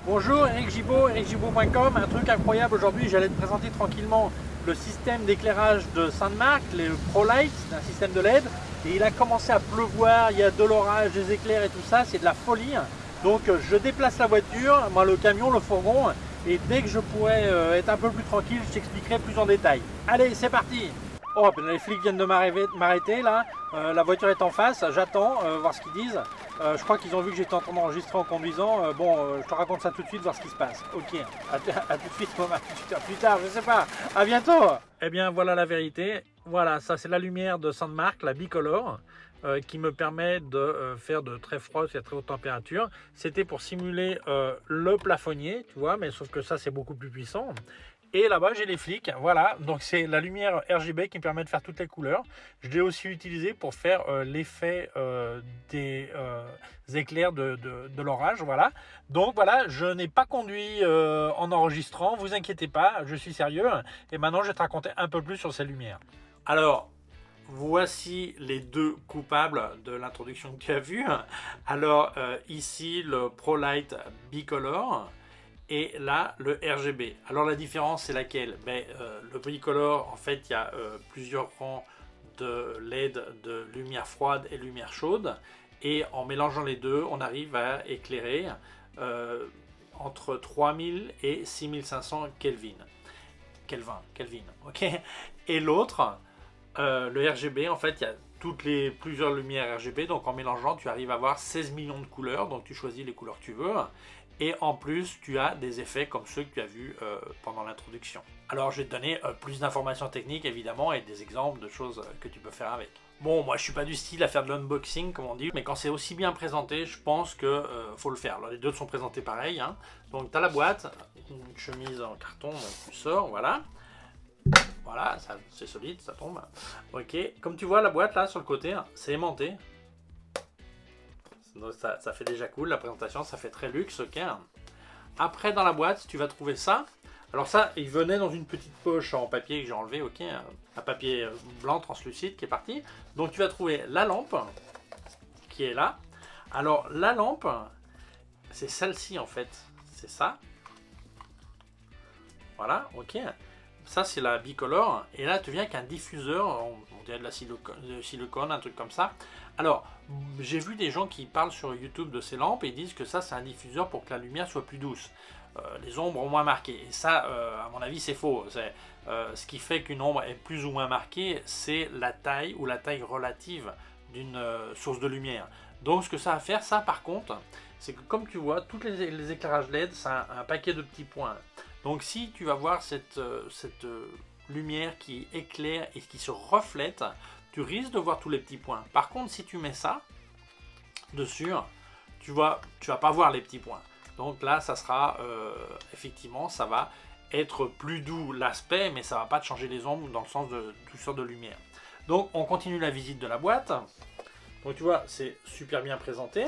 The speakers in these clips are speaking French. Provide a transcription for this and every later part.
Bonjour, Eric Gibaud, ericgibaud.com. Un truc incroyable aujourd'hui, j'allais te présenter tranquillement le système d'éclairage de Sandmarc, le ProLight, un système de LED. Et il a commencé à pleuvoir, il y a de l'orage, des éclairs et tout ça, c'est de la folie. Donc je déplace la voiture, moi le camion, le fourgon, et dès que je pourrai être un peu plus tranquille, je t'expliquerai plus en détail. Allez, c'est parti! Oh, les flics viennent de m'arrêter là, la voiture est en face, j'attends, voir ce qu'ils disent. Je crois qu'ils ont vu que j'étais en train d'enregistrer en conduisant. Je te raconte ça tout de suite, voir ce qui se passe. Ok, à tout de suite, à plus tard, je sais pas. À bientôt. Eh bien, voilà la vérité. Voilà, ça c'est la lumière de Sandmarc, la bicolore, qui me permet de faire de très froid et à très haute température. C'était pour simuler le plafonnier, tu vois, mais sauf que ça c'est beaucoup plus puissant. Et là-bas, j'ai les flics, voilà, donc c'est la lumière RGB qui me permet de faire toutes les couleurs. Je l'ai aussi utilisé pour faire l'effet des éclairs de l'orage, voilà. Donc voilà, je n'ai pas conduit en enregistrant, vous inquiétez pas, je suis sérieux. Et maintenant, je vais te raconter un peu plus sur ces lumières. Alors, voici les deux coupables de l'introduction que tu as vue. Alors, ici, le ProLight Bicolor. Et là, le RGB. Alors la différence, c'est laquelle? Le bicolore, en fait, il y a plusieurs rangs de LED de lumière froide et lumière chaude. Et en mélangeant les deux, on arrive à éclairer entre 3000 et 6500 Kelvin. Kelvin, ok. Et l'autre, le RGB, en fait, il y a plusieurs lumières RGB. Donc en mélangeant, tu arrives à avoir 16 millions de couleurs. Donc tu choisis les couleurs que tu veux. Et en plus, tu as des effets comme ceux que tu as vus pendant l'introduction. Alors, je vais te donner plus d'informations techniques, évidemment, et des exemples de choses que tu peux faire avec. Bon, moi, je suis pas du style à faire de l'unboxing, comme on dit, mais quand c'est aussi bien présenté, je pense que faut le faire. Alors, les deux sont présentés pareil. Hein. Donc, tu as la boîte, une chemise en carton, donc tu sors, voilà. Voilà, c'est solide, ça tombe. Ok, comme tu vois, la boîte, là, sur le côté, c'est aimanté. Donc ça fait déjà cool, la présentation, ça fait très luxe, ok. Après, dans la boîte, tu vas trouver ça. Alors ça, il venait dans une petite poche en papier que j'ai enlevé, ok. Un papier blanc translucide qui est parti. Donc tu vas trouver la lampe qui est là. Alors la lampe, c'est celle-ci en fait. C'est ça. Voilà, ok. Ça, c'est la bicolore. Et là, tu viens qu'un diffuseur, on dirait de la silicone, un truc comme ça. Alors, j'ai vu des gens qui parlent sur YouTube de ces lampes et disent que ça, c'est un diffuseur pour que la lumière soit plus douce. Les ombres ont moins marqué. Et ça, à mon avis, c'est faux. Ce qui fait qu'une ombre est plus ou moins marquée, c'est la taille ou la taille relative d'une source de lumière. Donc, ce que ça va faire, ça, par contre, c'est que comme tu vois, tous les éclairages LED, c'est un paquet de petits points. Donc si tu vas voir cette lumière qui éclaire et qui se reflète, tu risques de voir tous les petits points. Par contre, si tu mets ça dessus, tu vas pas voir les petits points. Donc là, ça sera effectivement, ça va être plus doux l'aspect, mais ça va pas te changer les ombres dans le sens de toutes sortes de lumière. Donc on continue la visite de la boîte. Donc tu vois, c'est super bien présenté.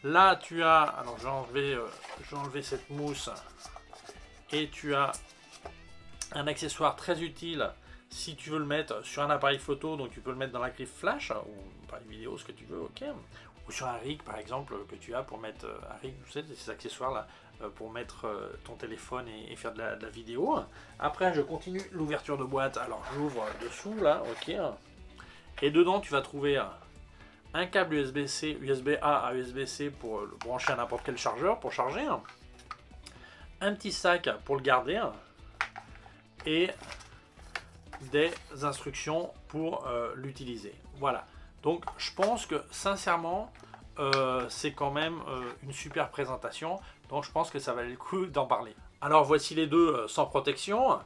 Là, tu as, alors je vais enlever cette mousse. Et tu as un accessoire très utile si tu veux le mettre sur un appareil photo, donc tu peux le mettre dans la griffe flash ou appareil vidéo, ce que tu veux, ok. Ou sur un rig par exemple que tu as pour mettre un rig, tu sais, ces accessoires là pour mettre ton téléphone et faire de la vidéo. Après, je continue l'ouverture de boîte. Alors j'ouvre dessous là, ok. Et dedans, tu vas trouver un câble USB-C, USB-A à USB-C pour le brancher à n'importe quel chargeur pour charger. Un petit sac pour le garder et des instructions pour l'utiliser. Voilà. Donc je pense que sincèrement c'est quand même une super présentation. Donc je pense que ça valait le coup d'en parler. Alors voici les deux sans protection,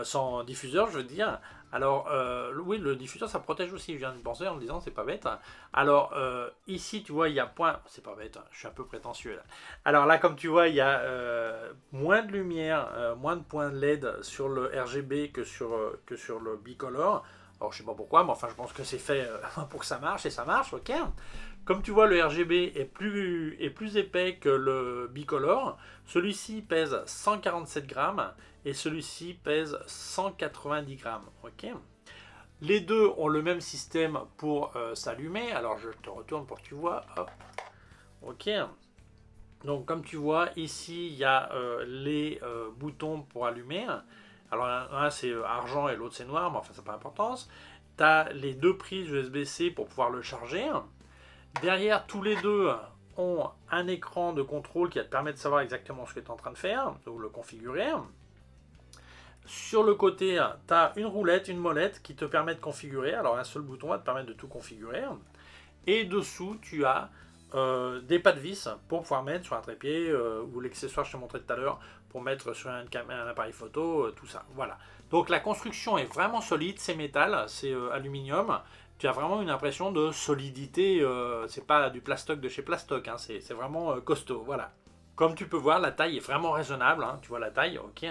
sans diffuseur je veux dire. Alors oui, le diffuseur ça protège aussi, je viens de penser en me disant c'est pas bête. Alors ici tu vois il y a point, c'est pas bête, je suis un peu prétentieux là. Alors là comme tu vois il y a moins de lumière, moins de points LED sur le RGB que sur le bicolore. Alors je sais pas pourquoi, mais enfin je pense que c'est fait pour que ça marche et ça marche, ok. Comme tu vois, le RGB est plus épais que le bicolore. Celui-ci pèse 147 grammes et celui-ci pèse 190 grammes. Okay. Les deux ont le même système pour s'allumer. Alors je te retourne pour que tu vois. Hop. Ok. Donc comme tu vois, ici il y a les boutons pour allumer. Alors un c'est argent et l'autre c'est noir, mais enfin ça n'a pas d'importance. Tu as les deux prises USB-C pour pouvoir le charger. Derrière, tous les deux ont un écran de contrôle qui va te permettre de savoir exactement ce que tu es en train de faire, ou le configurer. Sur le côté, tu as une roulette, une molette qui te permet de configurer. Alors un seul bouton va te permettre de tout configurer. Et dessous, tu as des pas de vis pour pouvoir mettre sur un trépied ou l'accessoire que je t'ai montré tout à l'heure pour mettre sur un appareil photo, tout ça. Voilà. Donc la construction est vraiment solide, c'est métal, c'est aluminium. Tu as vraiment une impression de solidité. C'est pas du plastoc de chez Plastoc, hein, c'est vraiment costaud. Voilà. Comme tu peux voir, la taille est vraiment raisonnable. Hein. Tu vois la taille, ok.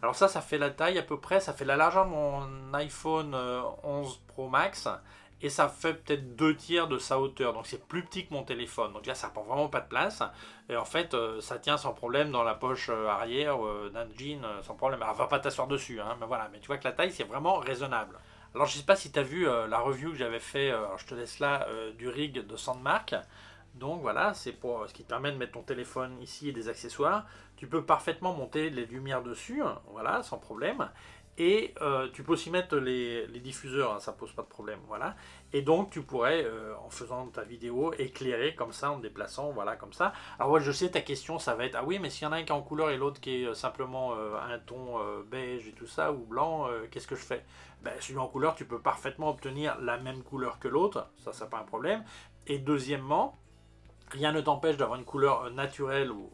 Alors ça fait la taille à peu près, ça fait la largeur de mon iPhone 11 Pro Max. Et ça fait peut-être 2 tiers de sa hauteur. Donc c'est plus petit que mon téléphone. Donc là, ça prend vraiment pas de place. Et en fait, ça tient sans problème dans la poche arrière d'un jean, sans problème. Alors, va pas t'asseoir dessus, hein, mais voilà. Mais tu vois que la taille, c'est vraiment raisonnable. Alors je sais pas si tu as vu la review que j'avais fait, alors je te laisse là, du rig de Sandmark. Donc voilà, c'est pour ce qui te permet de mettre ton téléphone ici et des accessoires. Tu peux parfaitement monter les lumières dessus, hein, voilà, sans problème. Et tu peux aussi mettre les diffuseurs, hein, ça pose pas de problème, voilà. Et donc tu pourrais, en faisant ta vidéo, éclairer comme ça, en te déplaçant, voilà, comme ça. Alors ouais, je sais, ta question, ça va être, ah oui, mais s'il y en a un qui est en couleur et l'autre qui est simplement un ton beige et tout ça, ou blanc, qu'est-ce que je fais? Ben, celui en couleur, tu peux parfaitement obtenir la même couleur que l'autre, ça, c'est pas un problème. Et deuxièmement, rien ne t'empêche d'avoir une couleur naturelle ou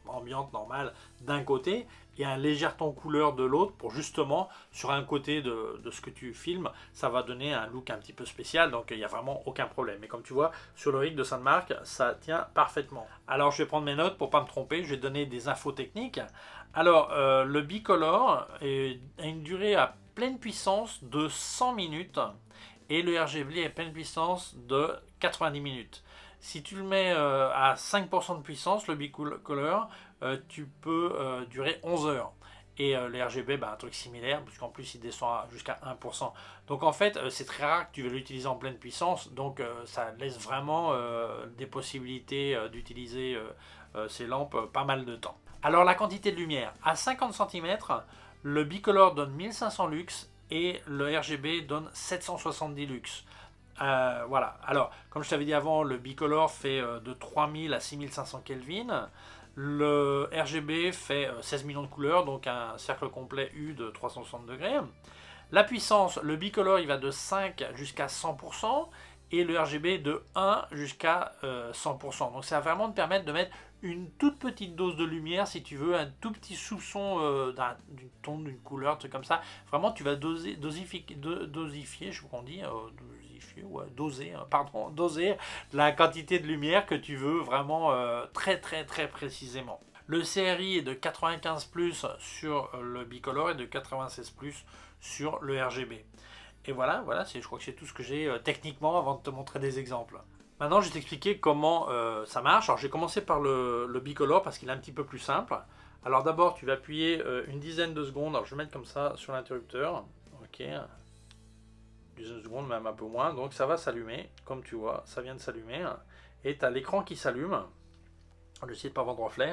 ambiante, normale, d'un côté, et un léger ton couleur de l'autre, pour justement, sur un côté de ce que tu filmes, ça va donner un look un petit peu spécial, donc il n'y a vraiment aucun problème. Et comme tu vois, sur le rig de Sandmark, ça tient parfaitement. Alors je vais prendre mes notes pour pas me tromper, je vais donner des infos techniques. Alors, le bicolore a une durée à pleine puissance de 100 minutes, et le RGB à pleine puissance de 90 minutes. Si tu le mets à 5% de puissance, le bicolore, tu peux durer 11 heures. Et les RGB, un truc similaire, puisqu'en plus il descend jusqu'à 1%. Donc en fait, c'est très rare que tu veux l'utiliser en pleine puissance, donc ça laisse vraiment des possibilités d'utiliser ces lampes pas mal de temps. Alors la quantité de lumière, à 50 cm, le bicolore donne 1500 lux et le RGB donne 770 lux. Voilà, alors comme je t'avais dit avant, le bicolore fait de 3000 à 6500 Kelvin. Le RGB fait 16 millions de couleurs, donc un cercle complet U de 360 degrés. La puissance, le bicolore il va de 5 jusqu'à 100% et le RGB de 1 jusqu'à 100%. Donc ça va vraiment te permettre de mettre une toute petite dose de lumière, si tu veux, un tout petit soupçon d'une ton, d'une couleur, un truc comme ça. Vraiment, tu vas dosifier, je crois qu'on dit, doser la quantité de lumière que tu veux vraiment très très très précisément. Le CRI est de 95+ sur le bicolore et de 96+ sur le RGB. Et voilà, je crois que c'est tout ce que j'ai techniquement avant de te montrer des exemples. Maintenant, je vais t'expliquer comment ça marche. Alors, j'ai commencé par le bicolore parce qu'il est un petit peu plus simple. Alors, d'abord, tu vas appuyer une dizaine de secondes. Alors, je vais mettre comme ça sur l'interrupteur. Ok. Une dizaine de secondes, même un peu moins. Donc, ça va s'allumer. Comme tu vois, ça vient de s'allumer. Et tu as l'écran qui s'allume. Je vais essayer de ne pas avoir de reflet.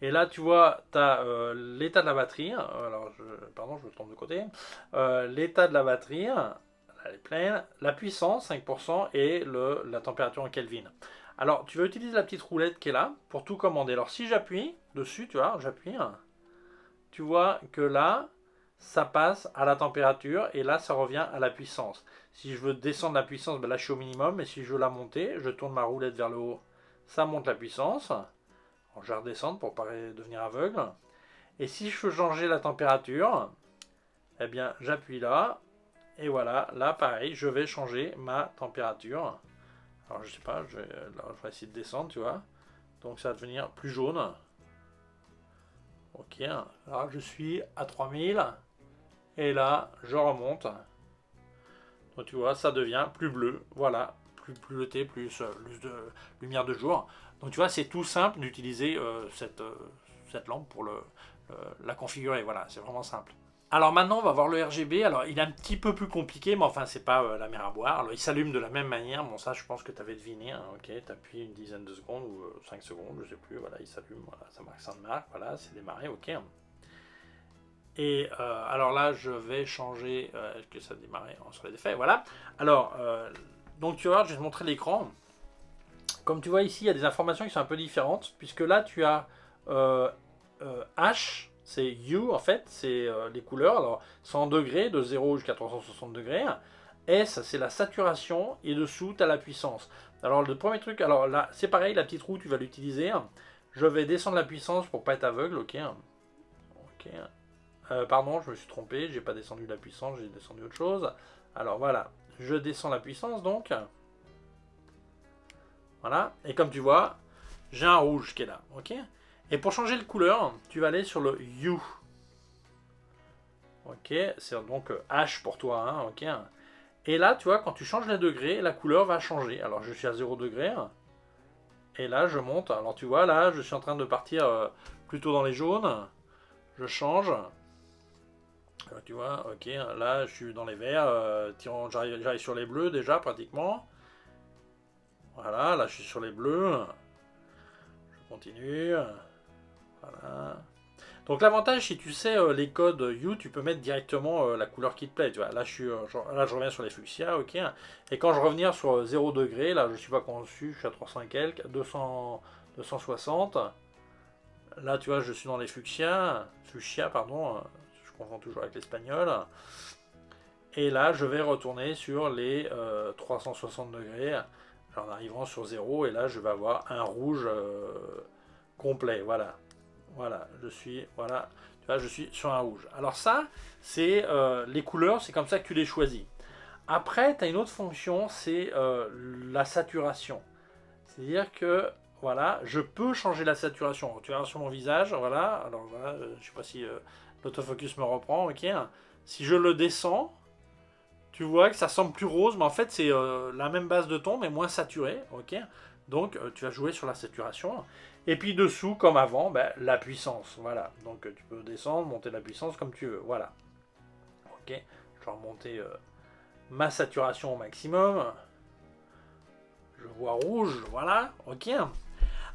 Et là, tu vois, tu as l'état de la batterie. Alors, pardon, je me trompe de côté. L'état de la batterie. Elle est pleine, la puissance 5% et la température en Kelvin. Alors tu vas utiliser la petite roulette qui est là pour tout commander. Alors si j'appuie dessus, tu vois, j'appuie, tu vois que là ça passe à la température et là ça revient à la puissance. Si je veux descendre la puissance, là je suis au minimum, et si je veux la monter, je tourne ma roulette vers le haut, ça monte la puissance. Alors, je vais redescendre pour ne pas devenir aveugle. Et si je veux changer la température, eh bien j'appuie là. Et voilà, là pareil, je vais changer ma température. Alors je sais pas, je vais essayer de descendre, tu vois. Donc ça va devenir plus jaune. Ok, là je suis à 3000. Et là, je remonte. Donc tu vois, ça devient plus bleu. Voilà, plus bleuté, plus de lumière de jour. Donc tu vois, c'est tout simple d'utiliser cette lampe pour la configurer. Voilà, c'est vraiment simple. Alors maintenant, on va voir le RGB. Alors, il est un petit peu plus compliqué, mais enfin, c'est pas la mer à boire. Alors, il s'allume de la même manière. Bon, ça, je pense que tu avais deviné. Hein. Ok, tu appuies une dizaine de secondes ou 5 secondes, je sais plus. Voilà, il s'allume. Voilà, ça marque ça de marque. Voilà, c'est démarré. Ok. Et alors là, je vais changer. Est-ce que ça a démarré sur les effets? Voilà. Alors, donc tu vas voir, je vais te montrer l'écran. Comme tu vois ici, il y a des informations qui sont un peu différentes, puisque là, tu as H, c'est U en fait, c'est les couleurs. Alors, 100 degrés, de 0 jusqu'à 360 degrés. S, c'est la saturation, et dessous, tu as la puissance. Alors, le premier truc, alors là, c'est pareil, la petite roue, tu vas l'utiliser. Je vais descendre la puissance pour pas être aveugle, ok. Ok. Pardon, je me suis trompé, j'ai pas descendu la puissance, j'ai descendu autre chose. Alors voilà, je descends la puissance donc. Voilà, et comme tu vois, j'ai un rouge qui est là, ok. Et pour changer de couleur, tu vas aller sur le U. Ok, c'est donc H pour toi, hein, ok. Et là, tu vois, quand tu changes les degrés, la couleur va changer. Alors je suis à 0 degré. Et là, je monte. Alors tu vois, là, je suis en train de partir plutôt dans les jaunes. Je change. Tu vois, ok, là je suis dans les verts, j'arrive sur les bleus déjà pratiquement. Voilà, là je suis sur les bleus. Je continue. Voilà. Donc l'avantage, si tu sais les codes U, tu peux mettre directement la couleur qui te plaît. Tu vois, là je reviens sur les fuchsia, ok. Et quand je reviens sur 0 degré, là je suis pas conçu, je suis à 300 et quelques, 260. Là tu vois, je suis dans les fuchsia pardon. Je confonds toujours avec l'espagnol. Et là, je vais retourner sur les 360 degrés en arrivant sur 0. Et là, je vais avoir un rouge complet. Voilà. Voilà, voilà, tu vois, je suis sur un rouge. Alors ça, c'est les couleurs, c'est comme ça que tu les choisis. Après, tu as une autre fonction, c'est la saturation. C'est-à-dire que, voilà, je peux changer la saturation. Tu vois, sur mon visage, voilà. Alors voilà, je ne sais pas si l'autofocus me reprend, ok. Si je le descends, tu vois que ça semble plus rose, mais en fait c'est la même base de ton, mais moins saturé, ok. Donc tu vas jouer sur la saturation. Et puis dessous, comme avant, ben, la puissance, voilà. Donc tu peux descendre, monter la puissance comme tu veux, voilà. Ok, je vais remonter ma saturation au maximum. Je vois rouge, voilà, ok.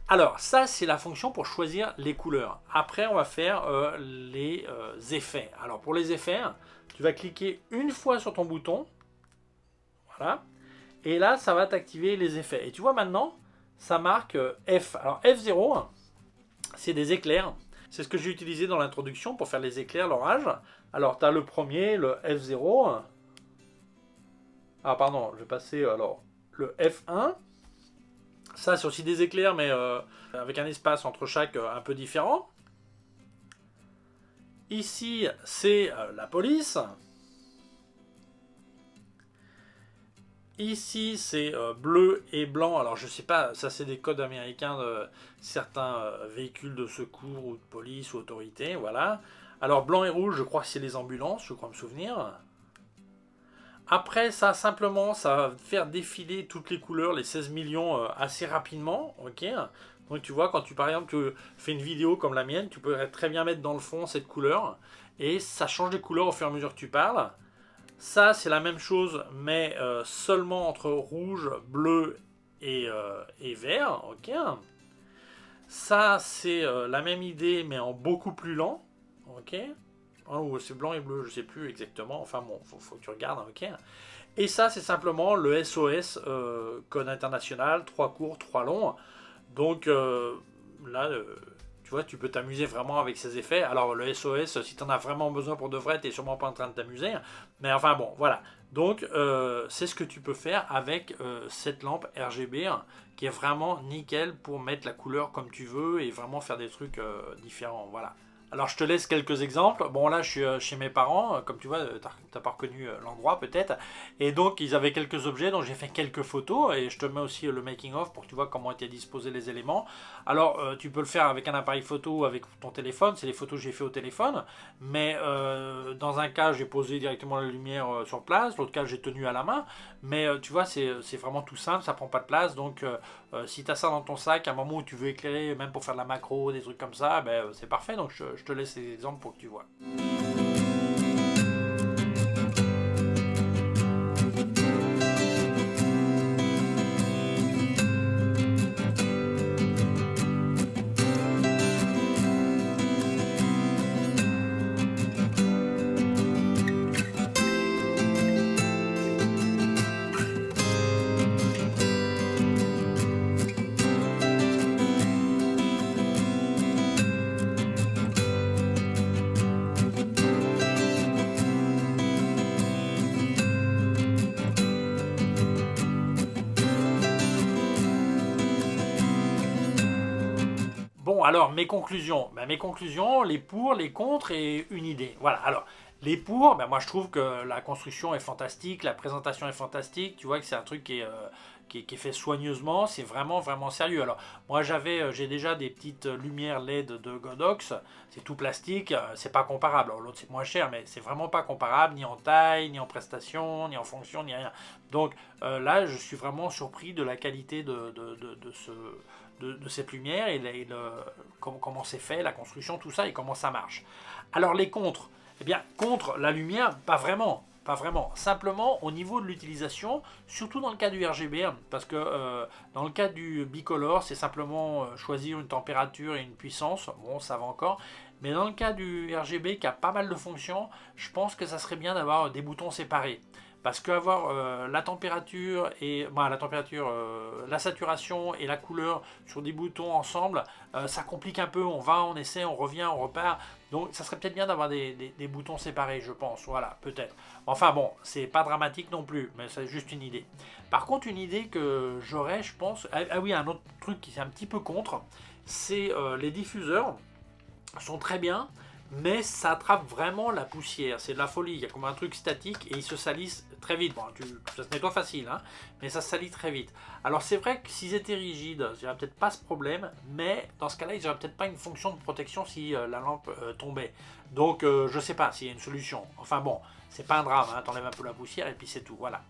Alors ça c'est la fonction pour choisir les couleurs. Après on va faire les effets. Alors pour les effets, tu vas cliquer une fois sur ton bouton. Voilà. Et là, ça va t'activer les effets. Et tu vois maintenant, ça marque F. Alors F0, c'est des éclairs. C'est ce que j'ai utilisé dans l'introduction pour faire les éclairs, l'orage. Alors, tu as le premier, le F0. Ah, pardon, je vais passer alors le F1. Ça, c'est aussi des éclairs, mais avec un espace entre chaque un peu différent. Ici, c'est la police. Ici, c'est bleu et blanc. Alors, je sais pas, ça c'est des codes américains de certains véhicules de secours ou de police ou autorité. Voilà. Alors, blanc et rouge, je crois que c'est les ambulances, je crois me souvenir. Après, ça, simplement, ça va faire défiler toutes les couleurs, les 16 millions, assez rapidement. Ok. Donc, tu vois, quand tu, par exemple, tu fais une vidéo comme la mienne, tu peux très bien mettre dans le fond cette couleur. Et ça change les couleurs au fur et à mesure que tu parles. Ça, c'est la même chose, mais seulement entre rouge, bleu et vert. Ok. Ça, c'est la même idée, mais en beaucoup plus lent. Ok. Ou c'est blanc et bleu, je sais plus exactement. Enfin bon, faut que tu regardes. Ok. Et ça, c'est simplement le SOS, code international, 3 courts, 3 longs. Donc là, tu vois, tu peux t'amuser vraiment avec ces effets. Alors le SOS, si tu en as vraiment besoin pour de vrai, tu n'es sûrement pas en train de t'amuser. Mais enfin bon, voilà. Donc c'est ce que tu peux faire avec cette lampe RGB qui est vraiment nickel pour mettre la couleur comme tu veux et vraiment faire des trucs différents. Voilà. Alors je te laisse quelques exemples. Bon là je suis chez mes parents, comme tu vois, t'as pas reconnu l'endroit peut-être. Et donc ils avaient quelques objets, donc j'ai fait quelques photos et je te mets aussi le making of pour que tu vois comment étaient disposés les éléments. Alors tu peux le faire avec un appareil photo ou avec ton téléphone, c'est les photos que j'ai fait au téléphone. Mais dans un cas j'ai posé directement la lumière sur place, l'autre cas j'ai tenu à la main. Mais tu vois c'est vraiment tout simple, ça prend pas de place. Donc si tu as ça dans ton sac, à un moment où tu veux éclairer, même pour faire de la macro, des trucs comme ça, ben, c'est parfait. Donc je te laisse ces exemples pour que tu vois. Bon, alors, mes conclusions. Ben, mes conclusions, les pour, les contre et une idée. Voilà, alors, les pour, ben, moi je trouve que la construction est fantastique, la présentation est fantastique, tu vois que c'est un truc qui est fait soigneusement, c'est vraiment, vraiment sérieux. Alors, moi j'ai déjà des petites lumières LED de Godox, c'est tout plastique, c'est pas comparable. Alors, l'autre c'est moins cher, mais c'est vraiment pas comparable, ni en taille, ni en prestation, ni en fonction, ni rien. Donc là, je suis vraiment surpris de la qualité de cette lumière et comment c'est fait, la construction, tout ça et comment ça marche. Alors les contres, eh bien contre la lumière, pas vraiment. Pas vraiment. Simplement au niveau de l'utilisation, surtout dans le cas du RGB, parce que dans le cas du bicolore, c'est simplement choisir une température et une puissance. Bon, ça va encore. Mais dans le cas du RGB qui a pas mal de fonctions, je pense que ça serait bien d'avoir des boutons séparés. Parce qu'avoir la température et la saturation et la couleur sur des boutons ensemble, ça complique un peu. On va, on essaie, on revient, on repart. Donc ça serait peut-être bien d'avoir des boutons séparés, je pense. Voilà, peut-être. Enfin bon, c'est pas dramatique non plus, mais c'est juste une idée. Par contre, une idée que j'aurais, je pense. Ah oui, un autre truc qui est un petit peu contre, c'est les diffuseurs sont très bien. Mais ça attrape vraiment la poussière, c'est de la folie, il y a comme un truc statique et ils se salissent très vite. Bon, ça se nettoie facile, hein, mais ça se salit très vite. Alors c'est vrai que s'ils étaient rigides, il n'y aurait peut-être pas ce problème, mais dans ce cas-là, ils n'auraient peut-être pas une fonction de protection si la lampe tombait. Donc je sais pas s'il y a une solution. Enfin bon, c'est pas un drame, hein, t'enlèves un peu la poussière et puis c'est tout, voilà.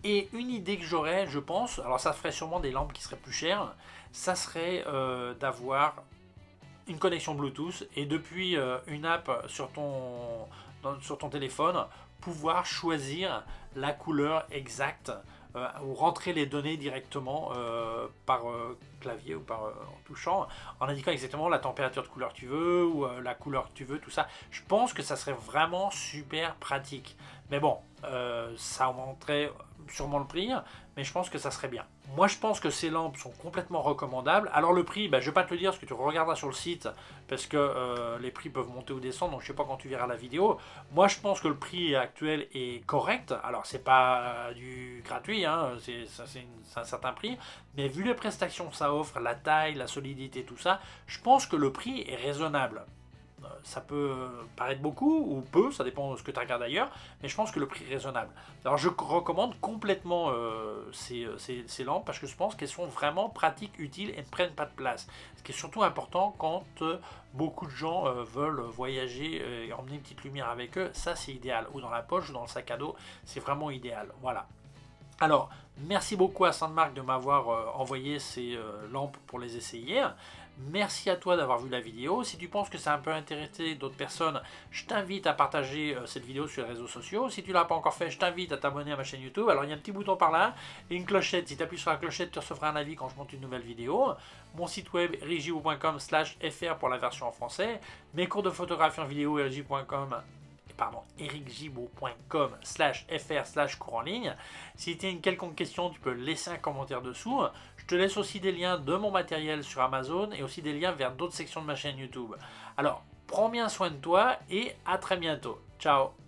Et une idée que j'aurais, je pense, alors ça ferait sûrement des lampes qui seraient plus chères, ça serait d'avoir une connexion Bluetooth et depuis une app sur ton téléphone, pouvoir choisir la couleur exacte ou rentrer les données directement par clavier ou en touchant, en indiquant exactement la température de couleur que tu veux ou la couleur que tu veux, tout ça. Je pense que ça serait vraiment super pratique. Mais bon, ça augmenterait sûrement le prix, mais je pense que ça serait bien. Moi, je pense que ces lampes sont complètement recommandables. Alors le prix, je ne vais pas te le dire parce que tu regarderas sur le site, parce que les prix peuvent monter ou descendre, donc je ne sais pas quand tu verras la vidéo. Moi, je pense que le prix actuel est correct. Alors, c'est pas du gratuit, hein, c'est un certain prix, mais vu les prestations que ça offre, la taille, la solidité, tout ça, je pense que le prix est raisonnable. Ça peut paraître beaucoup ou peu, ça dépend de ce que tu regardes ailleurs, mais je pense que le prix est raisonnable. Alors je recommande complètement ces lampes parce que je pense qu'elles sont vraiment pratiques, utiles et ne prennent pas de place. Ce qui est surtout important quand beaucoup de gens veulent voyager et emmener une petite lumière avec eux, ça c'est idéal. Ou dans la poche ou dans le sac à dos, c'est vraiment idéal. Voilà. Alors, merci beaucoup à Sandmarc de m'avoir envoyé ces lampes pour les essayer. Merci à toi d'avoir vu la vidéo. Si tu penses que ça a un peu intéressé d'autres personnes, je t'invite à partager cette vidéo sur les réseaux sociaux. Si tu ne l'as pas encore fait, je t'invite à t'abonner à ma chaîne YouTube. Alors il y a un petit bouton par là et une clochette. Si tu appuies sur la clochette, tu recevras un avis quand je monte une nouvelle vidéo. Mon site web ericgibaud.com/fr pour la version en français. Mes cours de photographie en vidéo ericgibaud.com/fr/cours en ligne. Si tu as une quelconque question, tu peux laisser un commentaire dessous. Je te laisse aussi des liens de mon matériel sur Amazon et aussi des liens vers d'autres sections de ma chaîne YouTube. Alors, prends bien soin de toi et à très bientôt. Ciao!